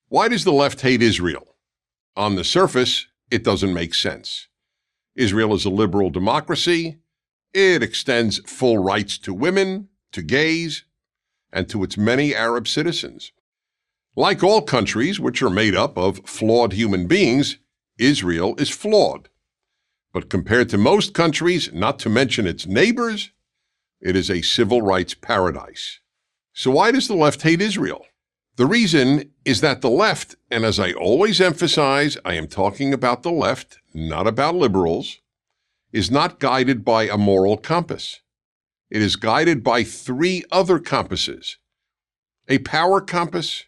Why does the left hate Israel? On the surface, it doesn't make sense. Israel is a liberal democracy. It extends full rights to women, to gays, and to its many Arab citizens. Like all countries, which are made up of flawed human beings, Israel is flawed. But compared to most countries, not to mention its neighbors, it is a civil rights paradise. So why does the left hate Israel? The reason is that the left, and as I always emphasize, I am talking about the left, not about liberals, is not guided by a moral compass. It is guided by three other compasses: a power compass,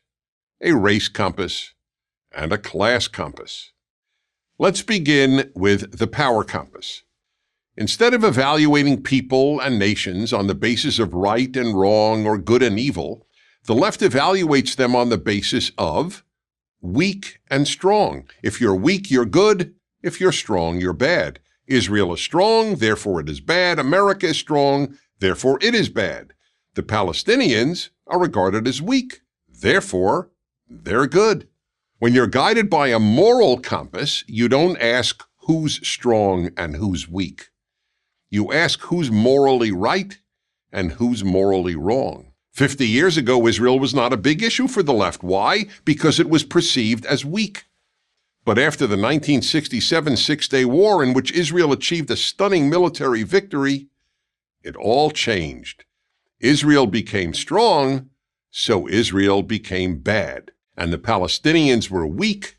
a race compass, and a class compass. Let's begin with the power compass. Instead of evaluating people and nations on the basis of right and wrong or good and evil, the left evaluates them on the basis of weak and strong. If you're weak, you're good. If you're strong, you're bad. Israel is strong, therefore it is bad. America is strong, therefore it is bad. The Palestinians are regarded as weak, therefore they're good. When you're guided by a moral compass, you don't ask who's strong and who's weak. You ask who's morally right and who's morally wrong. 50 years ago, Israel was not a big issue for the left. Why? Because it was perceived as weak. But after the 1967 Six-Day War, in which Israel achieved a stunning military victory, it all changed. Israel became strong, so Israel became bad. And the Palestinians were weak,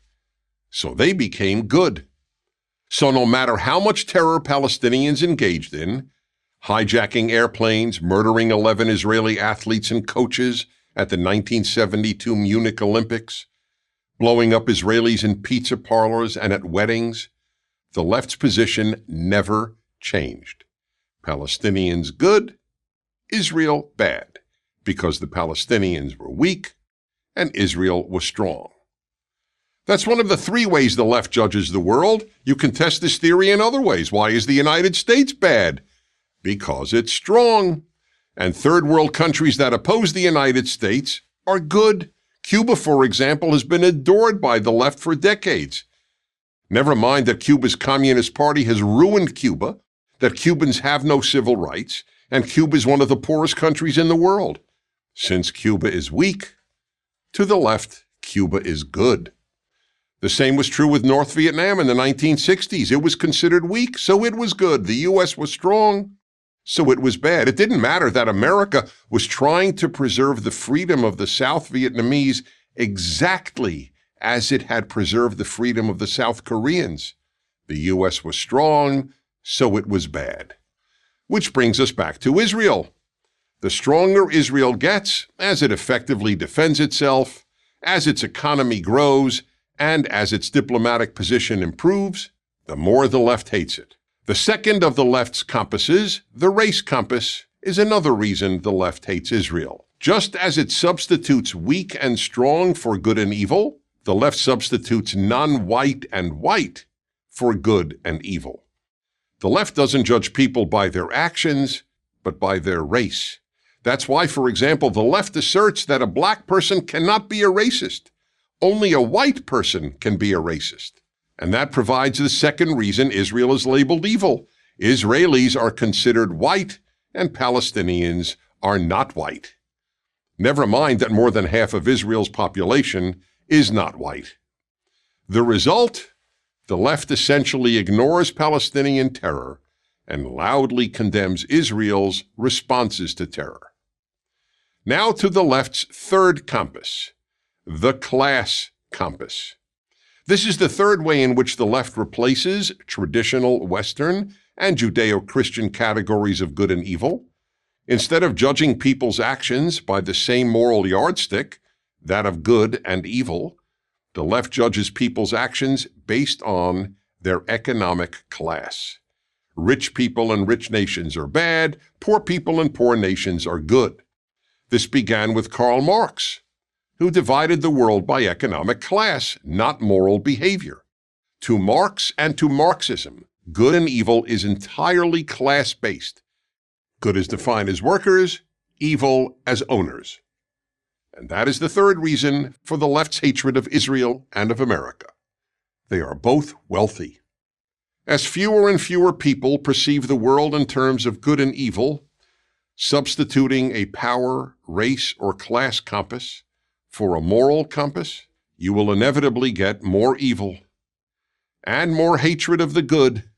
so they became good. So no matter how much terror Palestinians engaged in, hijacking airplanes, murdering 11 Israeli athletes and coaches at the 1972 Munich Olympics, blowing up Israelis in pizza parlors and at weddings, the left's position never changed. Palestinians good, Israel bad, because the Palestinians were weak and Israel was strong. That's one of the three ways the left judges the world. You can test this theory in other ways. Why is the United States bad? Because it's strong. And third world countries that oppose the United States are good. Cuba, for example, has been adored by the left for decades. Never mind that Cuba's Communist Party has ruined Cuba, that Cubans have no civil rights, and Cuba is one of the poorest countries in the world. Since Cuba is weak, to the left, Cuba is good. The same was true with North Vietnam in the 1960s. It was considered weak, so it was good. The U.S. was strong, so it was bad. It didn't matter that America was trying to preserve the freedom of the South Vietnamese exactly as it had preserved the freedom of the South Koreans. The U.S. was strong, so it was bad. Which brings us back to Israel. The stronger Israel gets, as it effectively defends itself, as its economy grows, and as its diplomatic position improves, the more the left hates it. The second of the left's compasses, the race compass, is another reason the left hates Israel. Just as it substitutes weak and strong for good and evil, the left substitutes non-white and white for good and evil. The left doesn't judge people by their actions, but by their race. That's why, for example, the left asserts that a black person cannot be a racist. Only a white person can be a racist. And that provides the second reason Israel is labeled evil. Israelis are considered white and Palestinians are not white. Never mind that more than half of Israel's population is not white. The result? The left essentially ignores Palestinian terror and loudly condemns Israel's responses to terror. Now to the left's third compass, the class compass. This is the third way in which the left replaces traditional Western and Judeo-Christian categories of good and evil. Instead of judging people's actions by the same moral yardstick, that of good and evil, the left judges people's actions based on their economic class. Rich people and rich nations are bad, poor people and poor nations are good. This began with Karl Marx, who divided the world by economic class, not moral behavior. To Marx and to Marxism, good and evil is entirely class-based. Good is defined as workers, evil as owners. And that is the third reason for the left's hatred of Israel and of America. They are both wealthy. As fewer and fewer people perceive the world in terms of good and evil, substituting a power, race, or class compass for a moral compass, you will inevitably get more evil and more hatred of the good,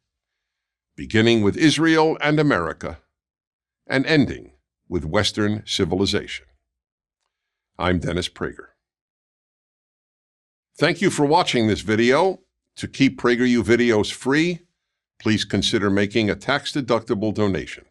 beginning with Israel and America and ending with Western civilization. I'm Dennis Prager. Thank you for watching this video. To keep PragerU videos free, please consider making a tax-deductible donation.